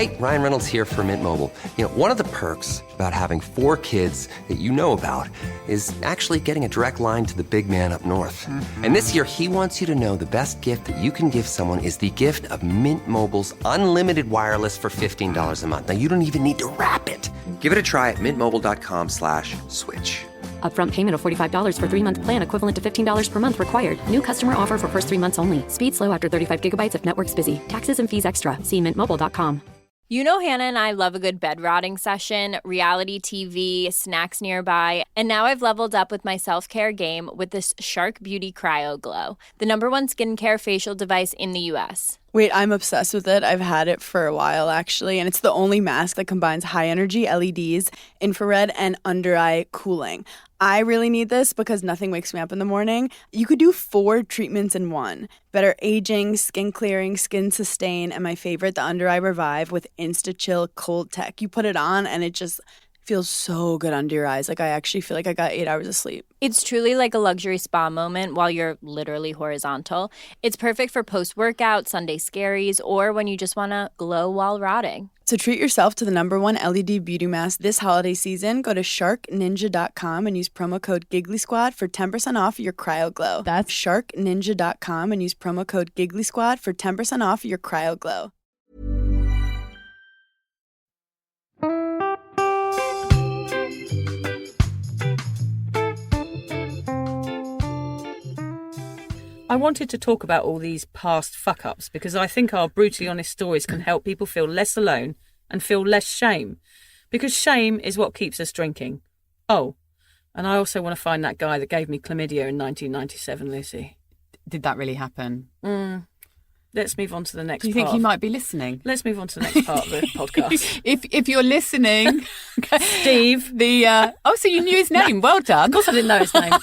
Hey, Ryan Reynolds here for Mint Mobile. You know, one of the perks about having 4 kids that you know about is actually getting a direct line to the big man up north. And this year, he wants you to know the best gift that you can give someone is the gift of Mint Mobile's unlimited wireless for $15 a month. Now, you don't even need to wrap it. Give it a try at mintmobile.com/switch. Upfront payment of $45 for 3-month plan equivalent to $15 per month required. New customer offer for first 3 months only. Speed slow after 35 gigabytes if network's busy. Taxes and fees extra. See mintmobile.com. You know Hannah and I love a good bed rotting session, reality TV, snacks nearby, and now I've leveled up with my self-care game with this Shark Beauty Cryo Glow, the #1 skincare facial device in the U.S. Wait, I'm obsessed with it. I've had it for a while, actually, and it's the only mask that combines high-energy LEDs, infrared, and under-eye cooling. I really need this because nothing wakes me up in the morning. You could do 4 treatments in one. Better aging, skin clearing, skin sustain, and my favorite, the under-eye revive with Insta-Chill Cold Tech. You put it on and it just feels so good under your eyes. Like, I actually feel like I got 8 hours of sleep. It's truly like a luxury spa moment while you're literally horizontal. It's perfect for post-workout, Sunday scaries, or when you just want to glow while rotting. So treat yourself to the #1 LED beauty mask this holiday season. Go to sharkninja.com and use promo code Giggly Squad for 10% off your Cryo Glow. That's sharkninja.com and use promo code Giggly Squad for 10% off your Cryo Glow. I wanted to talk about all these past fuck-ups because I think our brutally honest stories can help people feel less alone and feel less shame. Because shame is what keeps us drinking. Oh, and I also want to find that guy that gave me chlamydia in 1997, Lucy. Did that really happen? Let's move on to the next part. Do you think he might be listening? Let's move on to the next part of the podcast. If you're listening, Steve. So you knew his name. Well done. Of course I didn't know his name.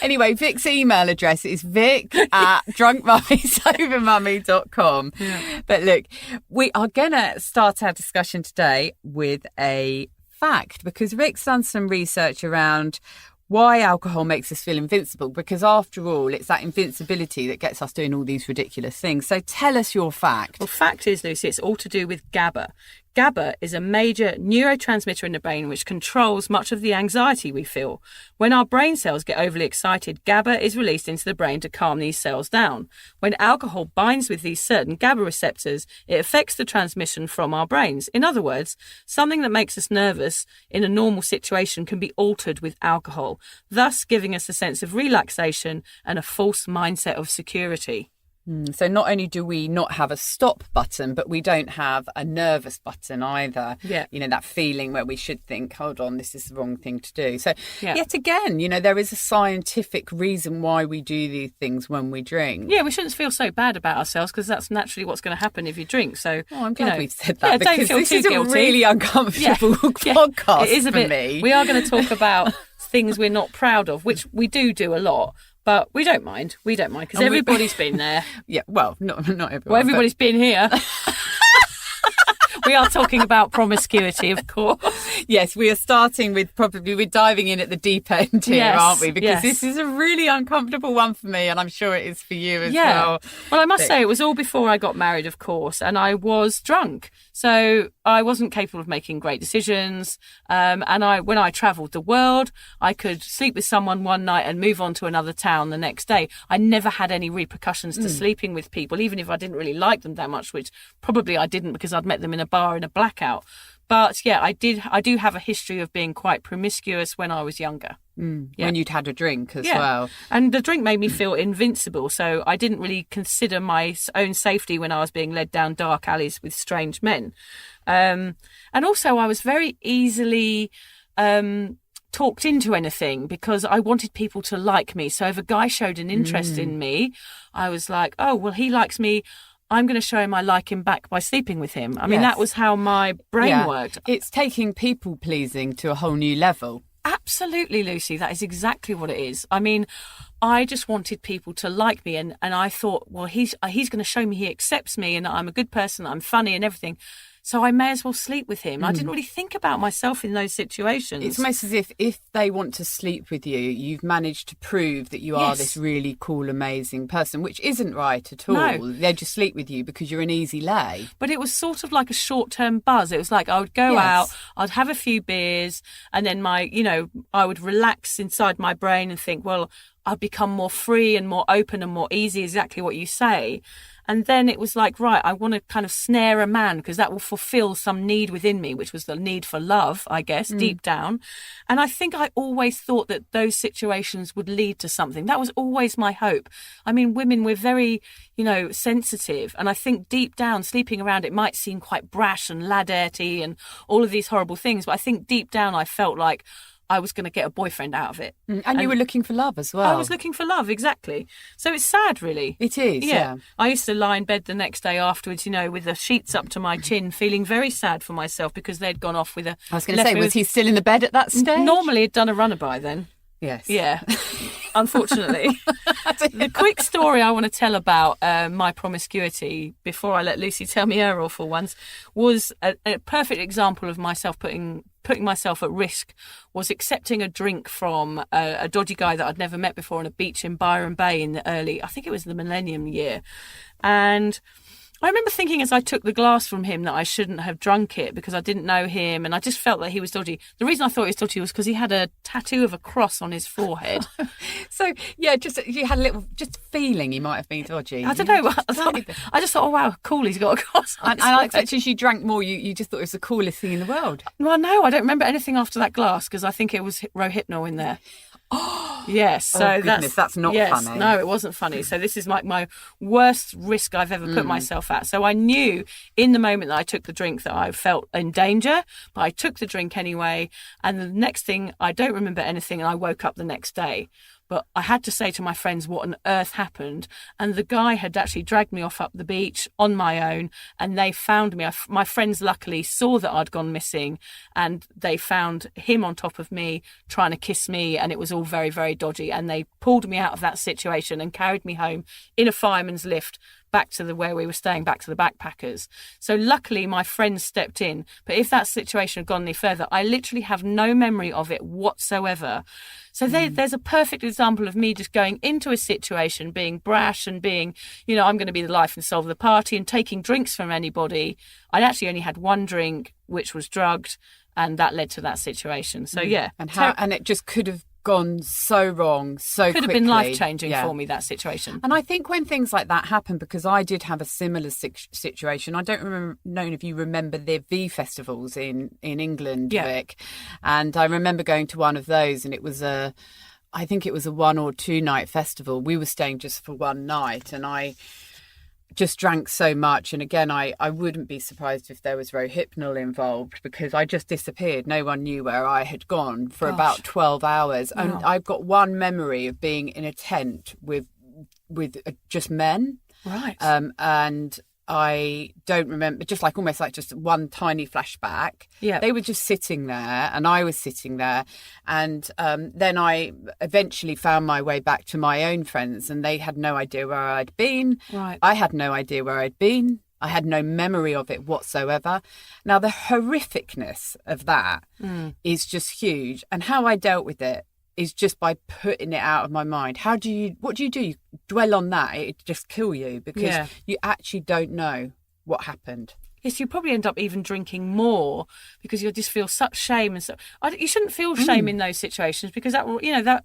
Anyway, Vic's email address is vic@drunkmummiesobermummy.com. Yeah. But look, we are going to start our discussion today with a fact because Vic's done some research around why alcohol makes us feel invincible, because after all, it's that invincibility that gets us doing all these ridiculous things. So tell us your fact. Well, fact is, Lucy, it's all to do with GABA. GABA is a major neurotransmitter in the brain which controls much of the anxiety we feel. When our brain cells get overly excited, GABA is released into the brain to calm these cells down. When alcohol binds with these certain GABA receptors, it affects the transmission from our brains. In other words, something that makes us nervous in a normal situation can be altered with alcohol, thus giving us a sense of relaxation and a false mindset of security. So not only do we not have a stop button, but we don't have a nervous button either. Yeah. You know, that feeling where we should think, hold on, this is the wrong thing to do. So yet again, you know, there is a scientific reason why we do these things when we drink. Yeah, we shouldn't feel so bad about ourselves because that's naturally what's going to happen if you drink. So I'm glad we've said that because don't feel this too is guilty. a really uncomfortable podcast it is a for bit, me. We are going to talk about things we're not proud of, which we do a lot. But we don't mind. We don't mind because everybody's been there. Yeah, well, not everyone. Well, everybody's been here. We are talking about promiscuity, of course. Yes, we are starting with we're diving in at the deep end here, aren't we? Because this is a really uncomfortable one for me, and I'm sure it is for you as well. Well, I must say it was all before I got married, of course, and I was drunk. So I wasn't capable of making great decisions. And when I travelled the world, I could sleep with someone one night and move on to another town the next day. I never had any repercussions to sleeping with people, even if I didn't really like them that much, which probably I didn't because I'd met them in a bar in a blackout. But yeah, I do have a history of being quite promiscuous when I was younger. When you'd had a drink as well. And the drink made me feel invincible, so I didn't really consider my own safety when I was being led down dark alleys with strange men. And also I was very easily talked into anything because I wanted people to like me. So if a guy showed an interest in me, I was like, oh, well, he likes me. I'm going to show him I like him back by sleeping with him. I mean, that was how my brain worked. It's taking people pleasing to a whole new level. Absolutely, Lucy. That is exactly what it is. I mean, I just wanted people to like me, and I thought, well, he's going to show me he accepts me and I'm a good person, I'm funny and everything. so I may as well sleep with him. I didn't really think about myself in those situations. It's almost as if they want to sleep with you, you've managed to prove that you are this really cool, amazing person, which isn't right at all. No. They just sleep with you because you're an easy lay. But it was sort of like a short-term buzz. It was like I would go out, I'd have a few beers, and then I would relax inside my brain and think, well, I'd become more free and more open and more easy, exactly what you say. And then it was like, right, I want to kind of snare a man because that will fulfill some need within me, which was the need for love, I guess, deep down. And I think I always thought that those situations would lead to something. That was always my hope. I mean, women, we're very, sensitive. And I think deep down, sleeping around, it might seem quite brash and laddetty and all of these horrible things. But I think deep down, I felt like I was going to get a boyfriend out of it. And you were looking for love as well. I was looking for love, exactly. So it's sad, really. It is, yeah. I used to lie in bed the next day afterwards, with the sheets up to my chin, feeling very sad for myself because they'd gone off with a... I was going to say, was he still in the bed at that stage? Normally, he'd done a runner by then. Yes. Yeah, unfortunately. The quick story I want to tell about my promiscuity before I let Lucy tell me her awful ones was a perfect example of myself putting myself at risk. Was accepting a drink from a dodgy guy that I'd never met before on a beach in Byron Bay in I think it was the millennium year. And I remember thinking as I took the glass from him that I shouldn't have drunk it because I didn't know him and I just felt that he was dodgy. The reason I thought he was dodgy was because he had a tattoo of a cross on his forehead. So, yeah, you had a little feeling he might have been dodgy. I don't know. I just thought, oh, wow, cool, he's got a cross on his forehead. And as you drank more, you just thought it was the coolest thing in the world. Well, no, I don't remember anything after that glass because I think it was Rohypnol in there. Yes, so that's not funny. No, it wasn't funny. So this is like my worst risk I've ever put myself at. So I knew in the moment that I took the drink that I felt in danger, but I took the drink anyway. And the next thing, I don't remember anything, and I woke up the next day. But I had to say to my friends what on earth happened. And the guy had actually dragged me off up the beach on my own and they found me. My friends luckily saw that I'd gone missing and they found him on top of me trying to kiss me. And it was all very, very dodgy. And they pulled me out of that situation and carried me home in a fireman's lift back to where we were staying, back to the backpackers. So luckily my friends stepped in. But if that situation had gone any further, I literally have no memory of it whatsoever. So there's a perfect example of me just going into a situation, being brash and being, I'm going to be the life and soul of the party and taking drinks from anybody. I'd actually only had one drink, which was drugged, and that led to that situation. So, yeah. And it just could have gone so wrong so quickly. Could have been life-changing for me, that situation. And I think when things like that happen, because I did have a similar situation, I don't know if you remember the V festivals in England, Vic, and I remember going to one of those and it was I think it was a 1 or 2 night festival. We were staying just for one night and I just drank so much. And again, I wouldn't be surprised if there was Rohypnol involved because I just disappeared. No one knew where I had gone for about 12 hours. Wow. And I've got one memory of being in a tent with just men. Right. And I don't remember, almost like just one tiny flashback. Yeah. They were just sitting there and I was sitting there. And then I eventually found my way back to my own friends and they had no idea where I'd been. Right. I had no idea where I'd been. I had no memory of it whatsoever. Now, the horrificness of that is just huge. And how I dealt with it is just by putting it out of my mind. What do you do? You dwell on that. It just kill you because you actually don't know what happened. Yes, you probably end up even drinking more because you just feel such shame and you shouldn't feel shame in those situations because that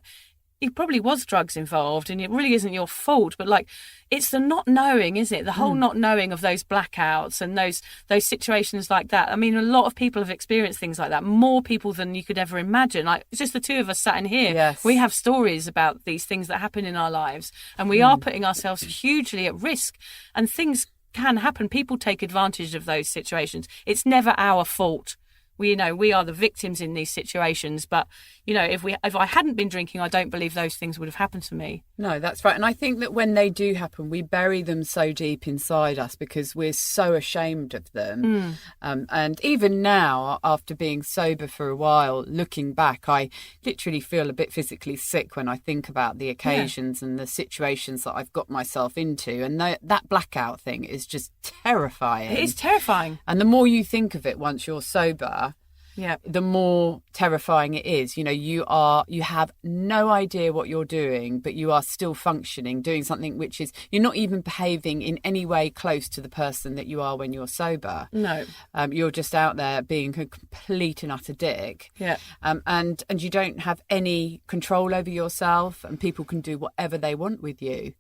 it probably was drugs involved and it really isn't your fault. But it's the not knowing, isn't it? The whole not knowing of those blackouts and those situations like that. I mean, a lot of people have experienced things like that, more people than you could ever imagine. It's just the two of us sat in here. Yes. We have stories about these things that happen in our lives and we are putting ourselves hugely at risk and things can happen. People take advantage of those situations. It's never our fault We are the victims in these situations. But, if I hadn't been drinking, I don't believe those things would have happened to me. No, that's right. And I think that when they do happen, we bury them so deep inside us because we're so ashamed of them. And even now, after being sober for a while, looking back, I literally feel a bit physically sick when I think about the occasions and the situations that I've got myself into. And that blackout thing is just terrifying. It is terrifying. And the more you think of it once you're sober, yeah, the more terrifying it is. You have no idea what you're doing, but you are still functioning, doing something which is, you're not even behaving in any way close to the person that you are when you're sober. No. You're just out there being a complete and utter dick. Yeah. And you don't have any control over yourself, and people can do whatever they want with you.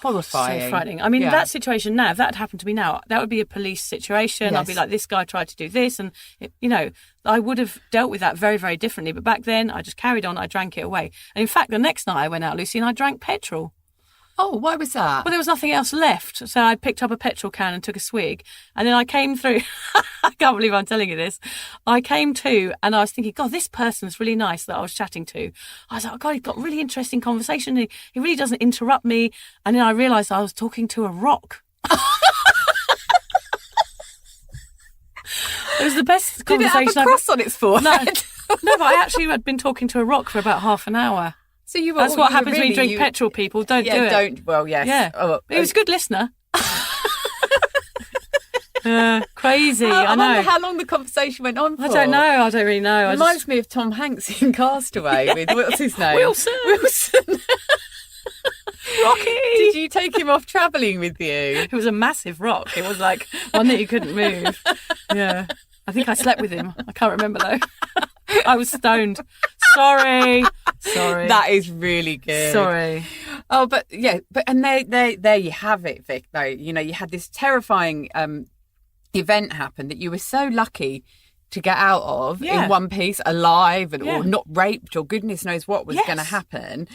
Horrifying. So frightening. I mean, that situation now, if that had happened to me now, that would be a police situation. Yes. I'd be like, this guy tried to do this. And, I would have dealt with that very, very differently. But back then, I just carried on. I drank it away. And in fact, the next night I went out, Lucy, and I drank petrol. Oh, why was that? Well, there was nothing else left. So I picked up a petrol can and took a swig. And then I came through. I can't believe I'm telling you this. I came to and I was thinking, God, this person's really nice that I was chatting to. I was like, oh, God, he's got a really interesting conversation. He really doesn't interrupt me. And then I realised I was talking to a rock. It was the best conversation. Did it have a cross on its forehead? No, but I actually had been talking to a rock for about half an hour. So that's what happens when you drink petrol, people. Don't do it. Don't. Well, yes. Yeah. Oh, he was a good listener. Crazy. I know. wonder how long the conversation went on for. I don't know. I don't really know. It reminds me of Tom Hanks in Castaway with, what's his name? Wilson. Rocky. Did you take him off travelling with you? It was a massive rock. It was like one that you couldn't move. Yeah. I think I slept with him. I can't remember though. I was stoned. Sorry. That is really good. Sorry. Oh, but there you have it, Vic. Though you had this terrifying event happen that you were so lucky to get out of in one piece, alive, or not raped, or goodness knows what was going to happen.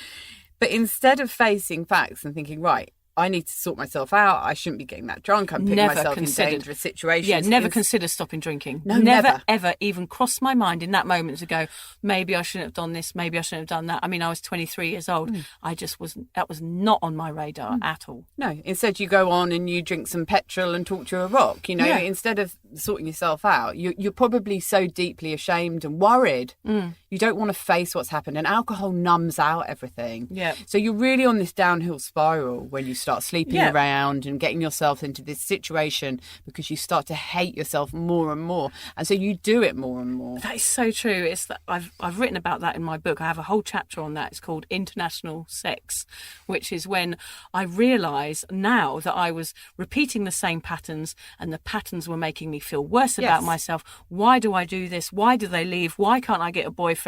But instead of facing facts and thinking, right, I need to sort myself out, I shouldn't be getting that drunk, I'm putting myself in dangerous situations. Yeah, never consider stopping drinking. No, never, ever even crossed my mind in that moment to go, maybe I shouldn't have done this, maybe I shouldn't have done that. I mean, I was 23 years old. I just wasn't, that was not on my radar at all. No, instead you go on and you drink some petrol and talk to a rock, instead of sorting yourself out. You're probably so deeply ashamed and worried. You don't want to face what's happened, and alcohol numbs out everything. Yeah. So you're really on this downhill spiral when you start sleeping around and getting yourself into this situation because you start to hate yourself more and more, and so you do it more and more. That is so true. It's that I've written about that in my book. I have a whole chapter on that. It's called International Sex, which is when I realise now that I was repeating the same patterns, and the patterns were making me feel worse about myself. Why do I do this? Why do they leave? Why can't I get a boyfriend?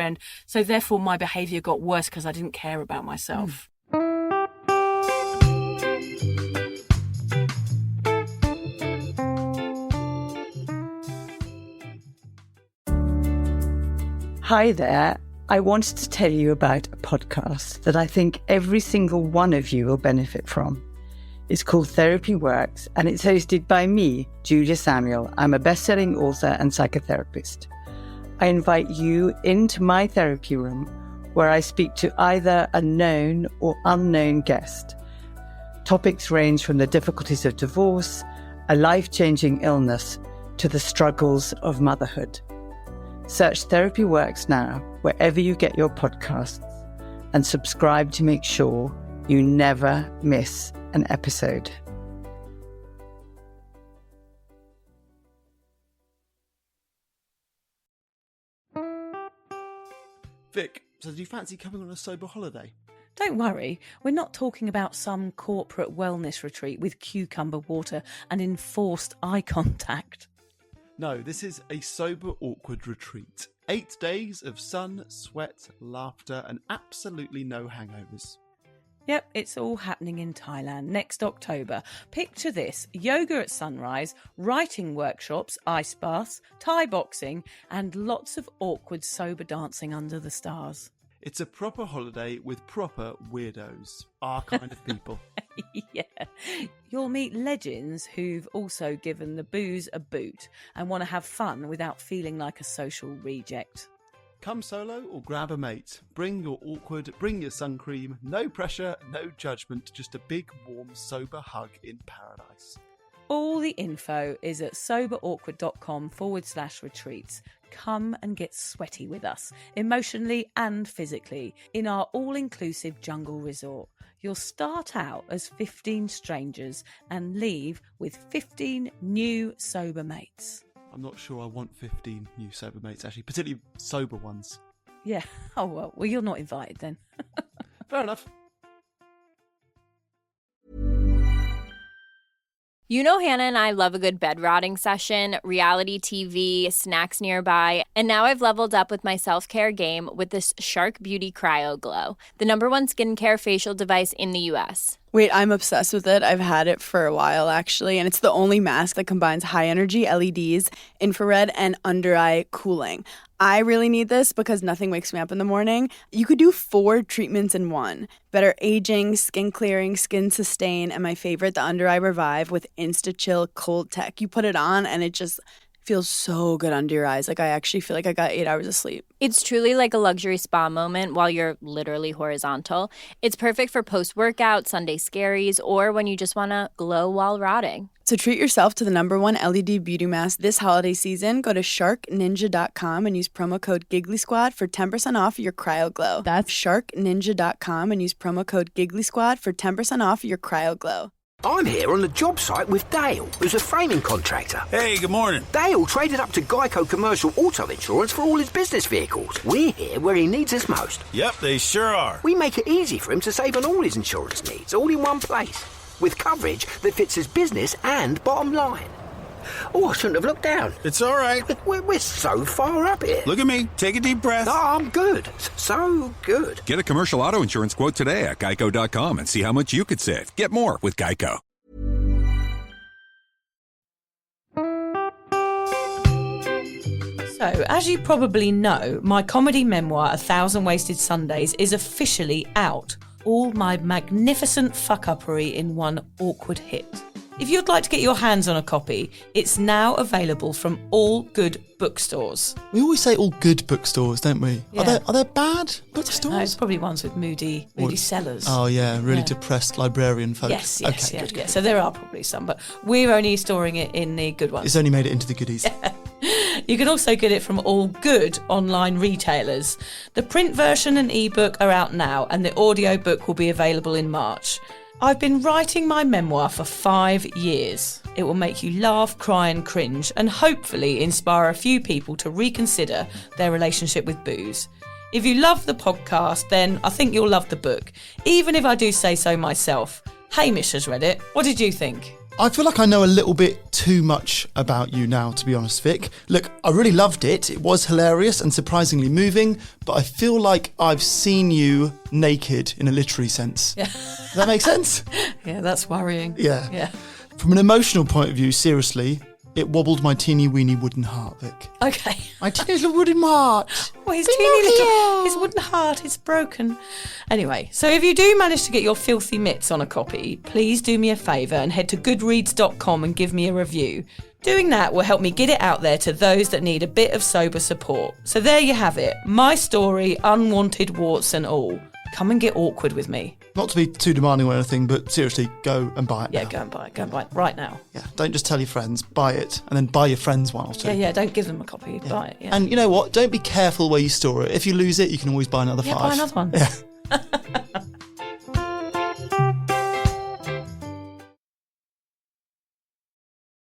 So therefore my behaviour got worse because I didn't care about myself. Hi there. I wanted to tell you about a podcast that I think every single one of you will benefit from. It's called Therapy Works, and it's hosted by me, Julia Samuel. I'm a best-selling author and psychotherapist. I invite you into my therapy room where I speak to either a known or unknown guest. Topics range from the difficulties of divorce, a life-changing illness, to the struggles of motherhood. Search Therapy Works now wherever you get your podcasts and subscribe to make sure you never miss an episode. Vic, so do you fancy coming on a sober holiday? Don't worry, we're not talking about some corporate wellness retreat with cucumber water and enforced eye contact. No, this is a sober awkward retreat. 8 days of sun, sweat, laughter, and absolutely no hangovers. Yep, it's all happening in Thailand next October. Picture this: yoga at sunrise, writing workshops, ice baths, Thai boxing, and lots of awkward sober dancing under the stars. It's a proper holiday with proper weirdos. Our kind of people. Yeah. You'll meet legends who've also given the booze a boot and want to have fun without feeling like a social reject. Come solo or grab a mate. Bring your awkward, bring your sun cream. No pressure, no judgment, just a big, warm, sober hug in paradise. All the info is at soberawkward.com/retreats. Come and get sweaty with us, emotionally and physically, in our all-inclusive jungle resort. You'll start out as 15 strangers and leave with 15 new sober mates. I'm not sure I want 15 new sober mates, actually, particularly sober ones. Yeah. Oh, well, you're not invited then. Fair enough. You know, Hannah and I love a good bed rotting session, reality TV, snacks nearby, and now I've leveled up with my self-care game with this Shark Beauty Cryo Glow, the #1 skincare facial device in the U.S. Wait, I'm obsessed with it. I've had it for a while, actually, and it's the only mask that combines high-energy LEDs, infrared, and under-eye cooling. I really need this because nothing wakes me up in the morning. You could do 4 treatments in one. Better aging, skin clearing, skin sustain, and my favorite, the under-eye revive with Insta-Chill Cold Tech. You put it on and it just feels so good under your eyes. Like, I actually feel like I got 8 hours of sleep. It's truly like a luxury spa moment while you're literally horizontal. It's perfect for post-workout, Sunday scaries, or when you just want to glow while rotting. So treat yourself to the #1 LED beauty mask this holiday season. Go to sharkninja.com and use promo code Giggly Squad for 10% off your Cryo Glow. That's sharkninja.com and use promo code Giggly Squad for 10% off your Cryo Glow. I'm here on the job site with Dale, who's a framing contractor. Hey, good morning. Dale traded up to Geico Commercial Auto Insurance for all his business vehicles. We're here where he needs us most. Yep, they sure are. We make it easy for him to save on all his insurance needs, all in one place, with coverage that fits his business and bottom line. Oh, I shouldn't have looked down. It's all right. We're so far up here. Look at me. Take a deep breath. No, I'm good. So good. Get a commercial auto insurance quote today at geico.com and see how much you could save. Get more with Geico. So, as you probably know, my comedy memoir, 1,000 Wasted Sundays, is officially out. All my magnificent fuck-uppery in one awkward hit. If you'd like to get your hands on a copy, it's now available from all good bookstores. We always say all good bookstores, don't we? Yeah. Are there bad bookstores? No, it's probably ones with moody sellers. Oh yeah, really depressed librarian folk. Yes, okay, yeah, good. yeah. So there are probably some, but we're only storing it in the good ones. It's only made it into the goodies. You can also get it from all good online retailers. The print version and ebook are out now, and the audiobook will be available in March. I've been writing my memoir for 5 years. It will make you laugh, cry and cringe, and hopefully inspire a few people to reconsider their relationship with booze. If you love the podcast, then I think you'll love the book, even if I do say so myself. Hamish has read it. What did you think? I feel like I know a little bit too much about you now, to be honest, Vic. Look, I really loved it. It was hilarious and surprisingly moving, but I feel like I've seen you naked in a literary sense. Yeah. Does that make sense? Yeah, that's worrying. Yeah. From an emotional point of view, seriously, it wobbled my teeny weeny wooden heart, Vic. Okay. My teeny little wooden heart. Well, his teeny little, his wooden heart is broken. Anyway, so if you do manage to get your filthy mitts on a copy, please do me a favour and head to goodreads.com and give me a review. Doing that will help me get it out there to those that need a bit of sober support. So there you have it. My story, unwanted warts and all. Come and get awkward with me. Not to be too demanding or anything, but seriously, go and buy it now. Yeah, go and buy it. Go and buy it right now. Yeah, don't just tell your friends, buy it, and then buy your friends one or two. Yeah, don't give them a copy, buy it. Yeah. And you know what? Don't be careful where you store it. If you lose it, you can always buy another 5. Buy another one. Yeah.